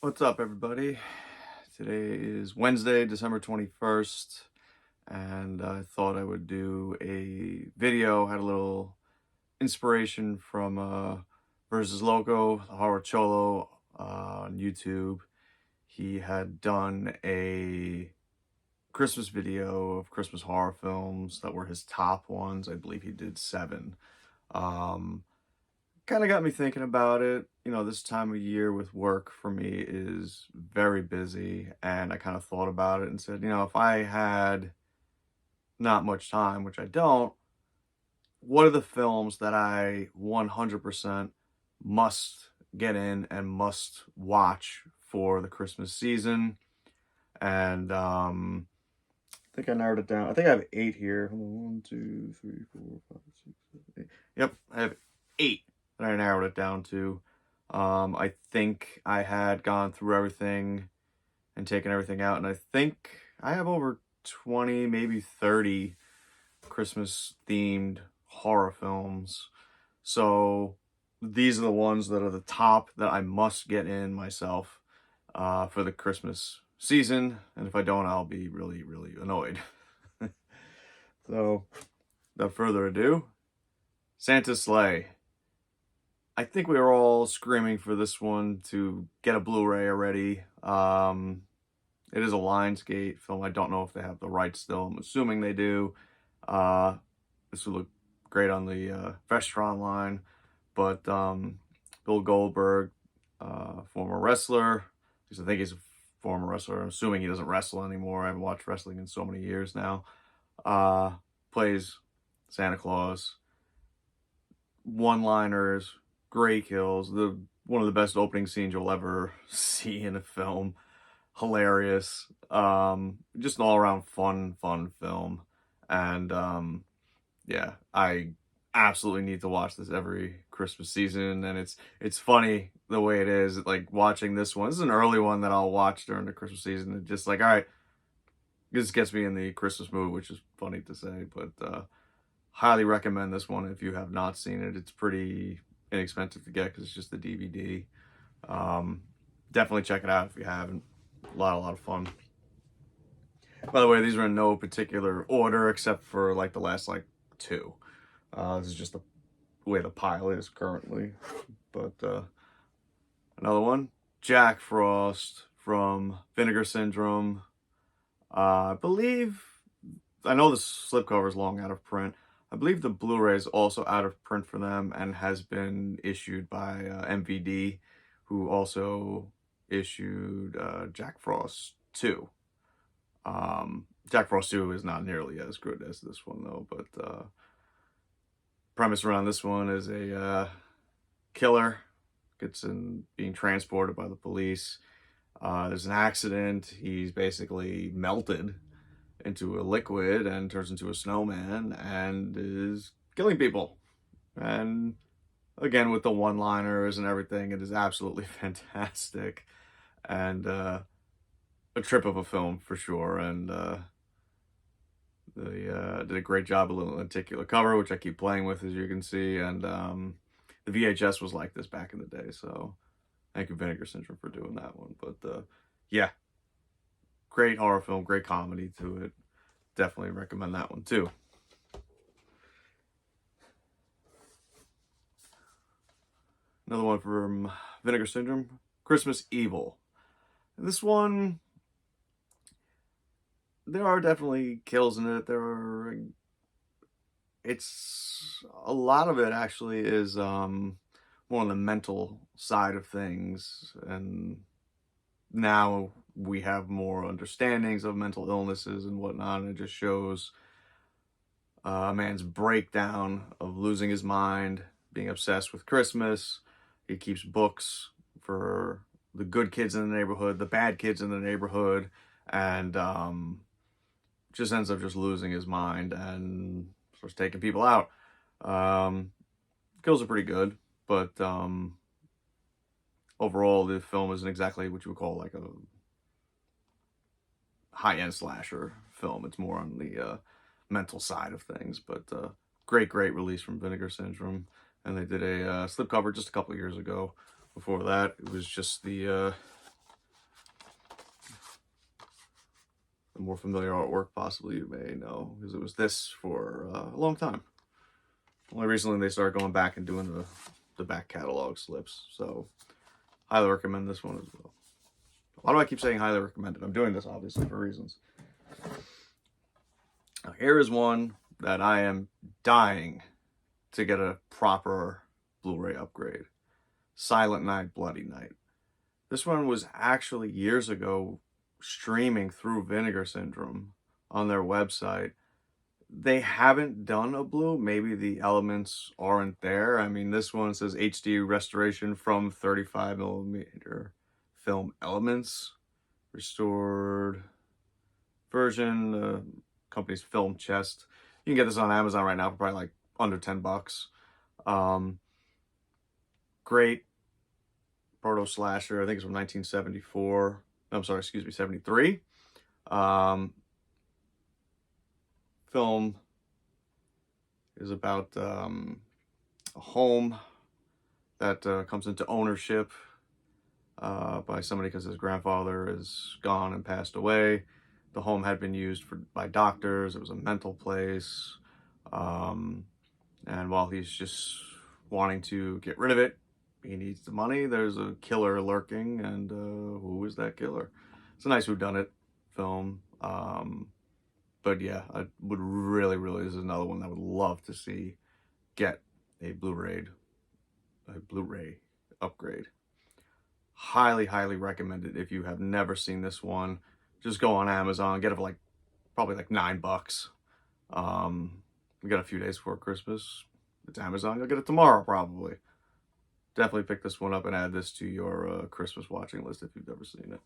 What's up, everybody? Today is Wednesday, December 21st, and I thought I would do a video. Had a little inspiration from Versus Loco, the Horror Cholo on YouTube. He had done a Christmas video of Christmas horror films that were his top ones. I believe he did 7. Um, Kind of got me thinking about it. This time of year with work for me is very busy, and I kind of thought about it and said, if I had not much time, which I don't, what are the films that I 100% must get in and must watch for the Christmas season? And I think I narrowed it down. I think I have 8 here. Hold on, 1, 2, 3, 4, 5, 6, 7, 8. Yep, I have 8 that I narrowed it down to. I think I had gone through everything and taken everything out, and I think I have over 20, maybe 30 Christmas themed horror films. So these are the ones that are the top that I must get in myself for the Christmas season. And if I don't, I'll be really, really annoyed. So without further ado, Santa's Sleigh. I think we were all screaming for this one to get a Blu-ray already. It is a Lionsgate film. I don't know if they have the rights still. I'm assuming they do. This would look great on the Vestron line. But Bill Goldberg, former wrestler, because I think he's a former wrestler. I'm assuming he doesn't wrestle anymore. I haven't watched wrestling in so many years now. Plays Santa Claus. One-liners, great kills. One of the best opening scenes you'll ever see in a film. Hilarious. Just an all-around fun film. And yeah, I absolutely need to watch this every Christmas season. And it's funny the way it is. Like watching this one. This is an early one that I'll watch during the Christmas season. It's just like, all right, this gets me in the Christmas mood, which is funny to say, but highly recommend this one if you have not seen it. It's pretty inexpensive to get because it's just the DVD. Definitely check it out if you haven't. A lot of fun. By the way, these are in no particular order except for like the last 2. This is just the way the pile is currently. But another one, Jack Frost from Vinegar Syndrome. I know the slipcover is long out of print. I believe the Blu-ray is also out of print for them and has been issued by MVD, who also issued Jack Frost 2. Jack Frost 2 is not nearly as good as this one, though, but premise around this one is a killer gets being transported by the police. There's an accident. He's basically melted into a liquid and turns into a snowman and is killing people. And again, with the one-liners and everything, it is absolutely fantastic. And a trip of a film for sure. And they did a great job of a lenticular cover, which I keep playing with, as you can see. And the VHS was like this back in the day. So thank you, Vinegar Syndrome, for doing that one. But yeah, great horror film, great comedy to it. Definitely recommend that one too. Another one from Vinegar Syndrome, Christmas Evil. And this one, there are definitely kills in it. It's a lot of it actually is more on the mental side of things, and now we have more understandings of mental illnesses and whatnot, and it just shows a man's breakdown of losing his mind, being obsessed with Christmas. He keeps books for the good kids in the neighborhood, the bad kids in the neighborhood, and just ends up just losing his mind and starts taking people out. Kills are pretty good, but overall the film isn't exactly what you would call like a high-end slasher film. It's more on the mental side of things, but great release from Vinegar Syndrome. And they did a slipcover just a couple years ago. Before that, it was just the the more familiar artwork possibly you may know, because it was this for a long time. Only recently they started going back and doing the back catalog slips, so highly recommend this one as well. Why do I keep saying highly recommended? I'm doing this obviously for reasons. Now, here is one that I am dying to get a proper Blu-ray upgrade. Silent Night, Bloody Night. This one was actually years ago streaming through Vinegar Syndrome on their website. They haven't done a blue. Maybe the elements aren't there. I mean, this one says HD restoration from 35mm film elements. Restored version. Company's Film Chest. You can get this on Amazon right now for probably like under $10. Great proto slasher. I think it's from 1974. I'm sorry, excuse me, 73. Film is about a home that comes into ownership by somebody because his grandfather is gone and passed away. The home had been used by doctors. It was a mental place. And while he's just wanting to get rid of it, he needs the money. There's a killer lurking, and who is that killer? It's a nice whodunit film. But yeah, I would really, this is another one I would love to see get a Blu-ray upgrade. Highly recommend it if you have never seen this one. Just go on Amazon, get it for probably like $9. We got a few days before Christmas. It's Amazon. You'll get it tomorrow probably. Definitely pick this one up and add this to your Christmas watching list if you've never seen it.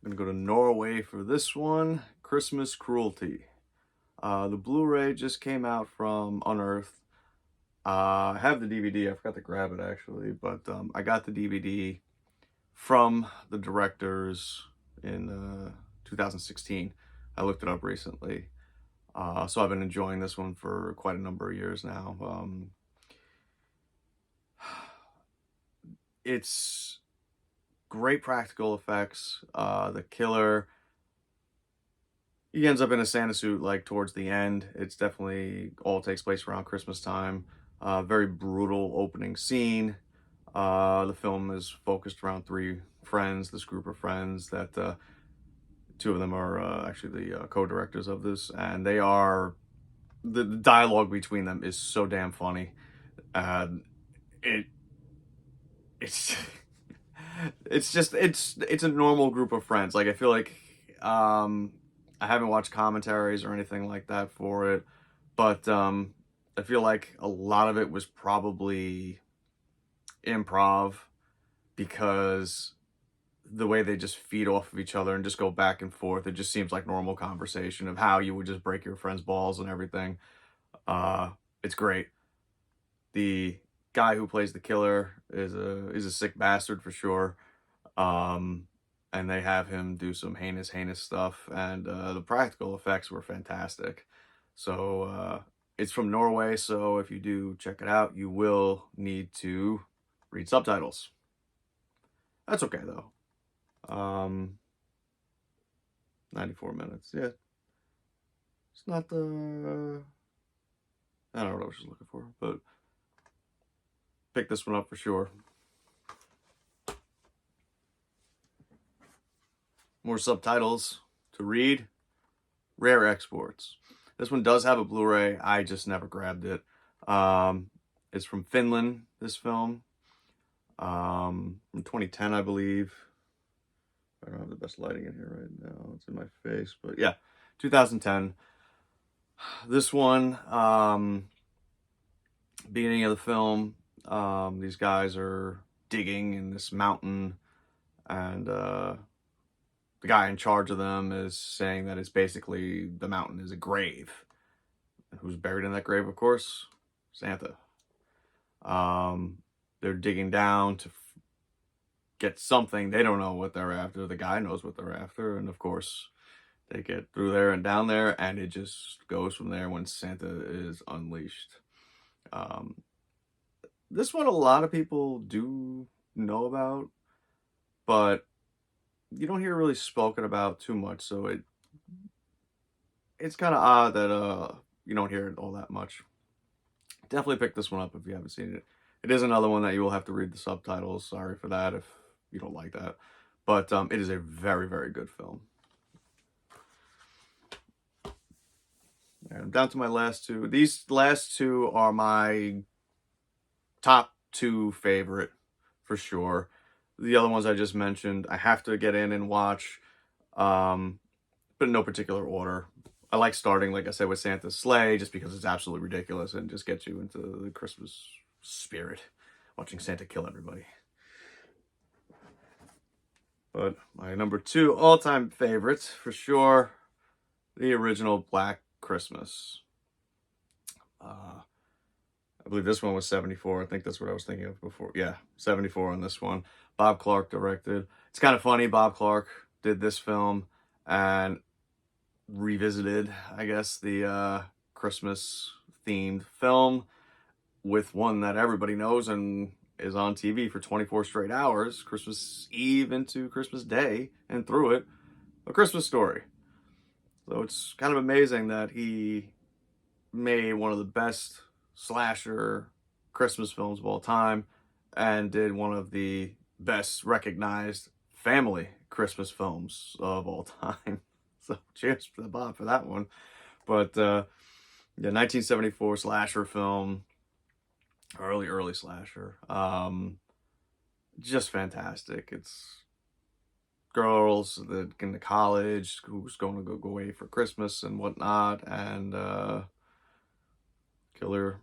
I'm gonna go to Norway for this one. Christmas Cruelty. The Blu-ray just came out from Unearthed. I have the DVD. I forgot to grab it actually, but I got the DVD from the directors in 2016. I looked it up recently. So I've been enjoying this one for quite a number of years now. It's great practical effects. The killer, he ends up in a Santa suit like towards the end. It's definitely all takes place around Christmas time. Very brutal opening scene. The film is focused around three friends, this group of friends that two of them are actually the co-directors of this, and they are, the dialogue between them is so damn funny. It's it's a normal group of friends. Like, I feel like I haven't watched commentaries or anything like that for it, but I feel like a lot of it was probably improv, because the way they just feed off of each other and just go back and forth, it just seems like normal conversation of how you would just break your friend's balls and everything. It's great. The guy who plays the killer is a sick bastard for sure. And they have him do some heinous stuff, and the practical effects were fantastic. So it's from Norway, so if you do check it out, you will need to read subtitles. That's okay though. 94 minutes. Yeah. It's not the, I don't know what I was just looking for, but pick this one up for sure. More subtitles to read. Rare Exports. This one does have a Blu-ray. I just never grabbed it. It's from Finland, this film. From 2010, I believe. I don't have the best lighting in here right now. It's in my face, but yeah, 2010. This one, beginning of the film, these guys are digging in this mountain, and the guy in charge of them is saying that it's basically, the mountain is a grave. And who's buried in that grave, of course? Santa. They're digging down to get something. They don't know what they're after. The guy knows what they're after. And of course, they get through there and down there, and it just goes from there when Santa is unleashed. This one a lot of people do know about, but you don't hear it really spoken about too much, so it's kind of odd that you don't hear it all that much. Definitely pick this one up if you haven't seen it. It is another one that you will have to read the subtitles. Sorry for that if you don't like that. But it is a very, very good film. And I'm down to my last two. These last two are my top two favorite for sure. The other ones I just mentioned, I have to get in and watch, but in no particular order. I like starting, like I said, with Santa's Sleigh just because it's absolutely ridiculous and just gets you into the Christmas spirit, watching Santa kill everybody. But my number two all-time favorites, for sure, the original Black Christmas. I believe this one was 74. I think that's what I was thinking of before. Yeah, 74 on this one. Bob Clark directed. It's kind of funny, Bob Clark did this film and revisited, I guess, the Christmas themed film with one that everybody knows and is on TV for 24 straight hours, Christmas Eve into Christmas Day, and through it, A Christmas Story. So it's kind of amazing that he made one of the best slasher Christmas films of all time and did one of the best recognized family Christmas films of all time. So cheers to the Bob for that one. But yeah, 1974 slasher film, early slasher. Just fantastic. It's girls that in college who's going to go away for Christmas and whatnot, and killer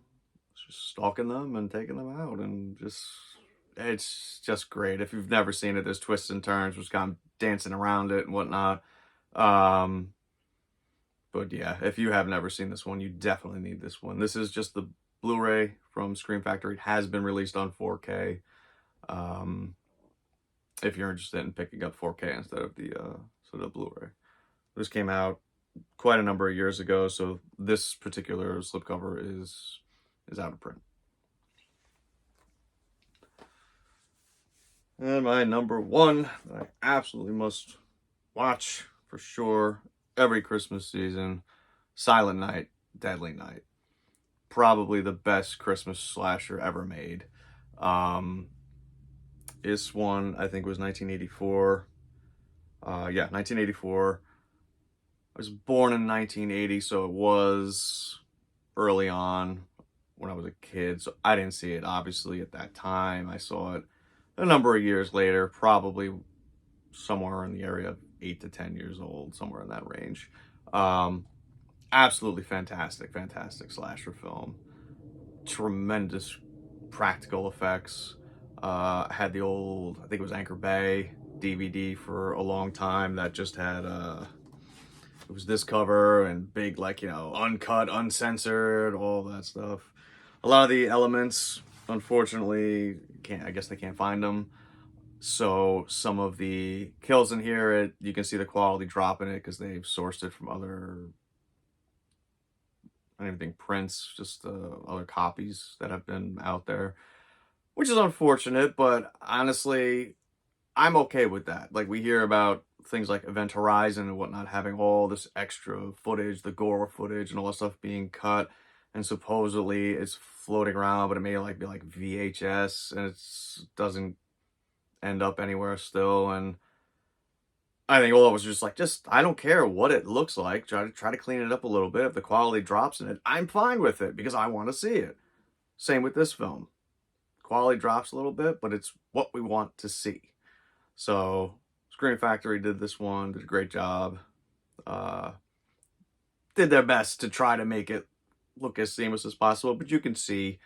just stalking them and taking them out, and just it's just great. If you've never seen it, there's twists and turns, just kind of dancing around it and whatnot. Um, but yeah, if you have never seen this one, you definitely need this one. This is just the Blu-ray from Scream Factory. It has been released on 4K. If you're interested in picking up 4K instead of the Blu-ray. This came out quite a number of years ago, so this particular slipcover is out of print. And my number one that I absolutely must watch for sure every Christmas season, Silent Night, Deadly Night. Probably the best Christmas slasher ever made. This one, I think, was 1984. Yeah, 1984. I was born in 1980, so it was early on when I was a kid. So I didn't see it, obviously, at that time. I saw it a number of years later, probably somewhere in the area of 8 to 10 years old, somewhere in that range. Absolutely fantastic slasher film. Tremendous practical effects. Had the old, I think it was Anchor Bay DVD for a long time that just had it was this cover and big, like, uncut, uncensored, all that stuff. A lot of the elements, unfortunately, I guess they can't find them. So some of the kills in here, you can see the quality drop in it because they've sourced it from other, I don't even think prints, just other copies that have been out there, which is unfortunate, but honestly, I'm okay with that. Like, we hear about things like Event Horizon and whatnot having all this extra footage, the gore footage and all that stuff being cut, and supposedly it's floating around, but it may be like VHS, and it doesn't end up anywhere still. And I think all of us are just I don't care what it looks like. Try to clean it up a little bit. If the quality drops in it, I'm fine with it because I want to see it. Same with this film. Quality drops a little bit, but it's what we want to see. So Scream Factory did this one, did a great job. Did their best to try to make it look as seamless as possible, but you can see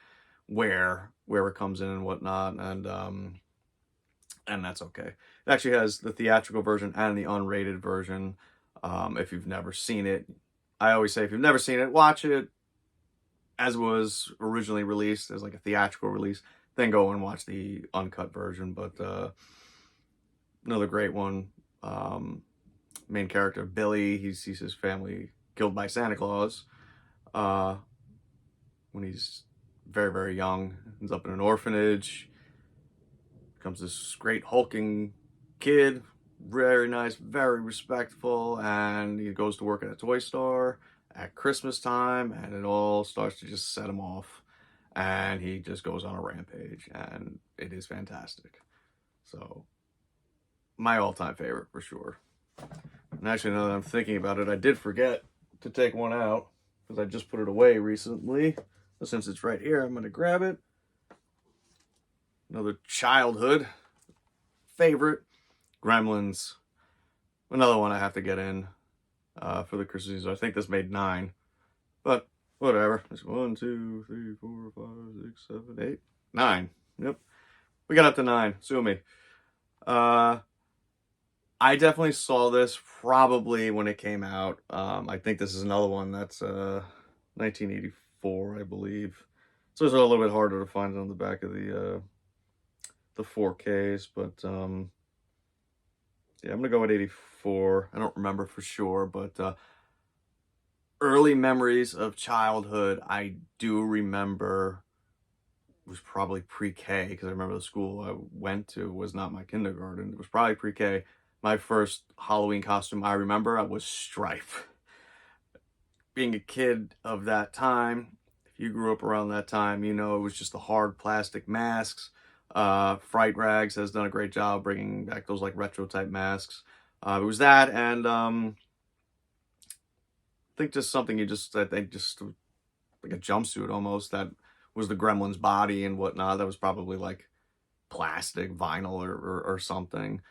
where it comes in and whatnot, and that's okay. It actually has the theatrical version and the unrated version. If you've never seen it, I always say if you've never seen it, watch it as it was originally released as like a theatrical release, then go and watch the uncut version. But another great one. Main character Billy, he sees his family killed by Santa Claus when he's very, very young, ends up in an orphanage, becomes this great hulking kid, very nice, very respectful, and he goes to work at a toy store at Christmas time, and it all starts to just set him off, and he just goes on a rampage, and it is fantastic. So, my all-time favorite for sure. And actually, now that I'm thinking about it, I did forget to take one out because I just put it away recently. But since it's right here, I'm going to grab it. Another childhood favorite, Gremlins. Another one I have to get in for the Christmas season. I think this made 9, but whatever. It's 1, 2, 3, 4, 5, 6, 7, 8, 9. Yep, we got up to 9. Sue me. I definitely saw this probably when it came out. I think this is another one that's 1984, I believe. So it's a little bit harder to find on the back of the 4Ks, but yeah, I'm gonna go with 84. I don't remember for sure, but early memories of childhood, I do remember was probably pre-K, because I remember the school I went to was not my kindergarten. It was probably pre-K. My first Halloween costume I remember was Stripe. Being a kid of that time, if you grew up around that time, you know it was just the hard plastic masks. Fright Rags has done a great job bringing back those like retro type masks. It was that, and I think just something just like a jumpsuit almost that was the Gremlin's body and whatnot. That was probably like plastic, vinyl, or something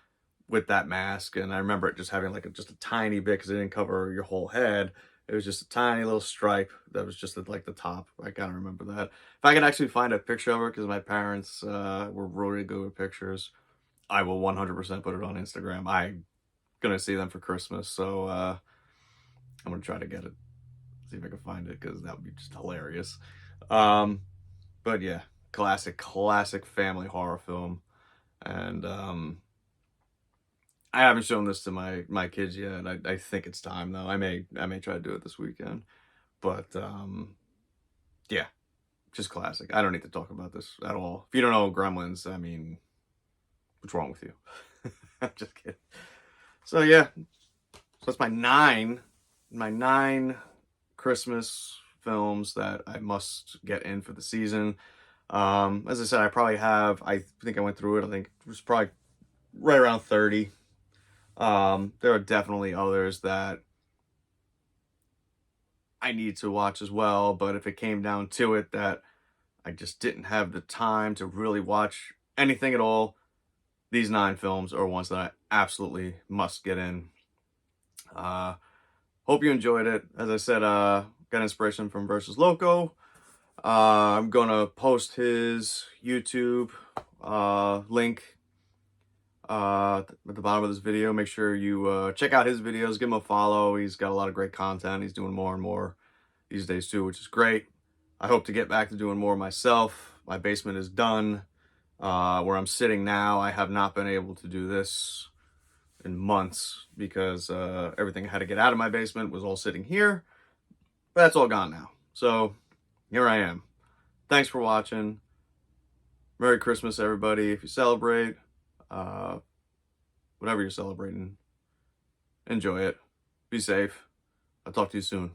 with that mask. And I remember it just having like just a tiny bit, because it didn't cover your whole head. It was just a tiny little stripe that was just at like the top. I gotta remember that. If I can actually find a picture of it, because my parents were really good with pictures, I will 100% put it on Instagram. I'm gonna see them for Christmas, so I'm gonna try to get it. See if I can find it, because that would be just hilarious. But yeah, classic family horror film. And I haven't shown this to my kids yet. I think it's time though. I may try to do it this weekend. But yeah, just classic. I don't need to talk about this at all. If you don't know Gremlins, I mean, what's wrong with you? I'm just kidding. So yeah, so that's my 9 Christmas films that I must get in for the season. As I said, I think I went through it. I think it was probably right around 30. There are definitely others that I need to watch as well, but if it came down to it that I just didn't have the time to really watch anything at all, these 9 films are ones that I absolutely must get in. Hope you enjoyed it. As I said, got inspiration from Versus Loco. I'm gonna post his YouTube link at the bottom of this video. Make sure you check out his videos, give him a follow. He's got a lot of great content. He's doing more and more these days too, which is great. I hope to get back to doing more myself. My basement is done. Where I'm sitting now, I have not been able to do this in months, because everything I had to get out of my basement was all sitting here. But that's all gone now. So here I am. Thanks for watching. Merry Christmas, everybody. If you celebrate, whatever you're celebrating, enjoy it. Be safe. I'll talk to you soon.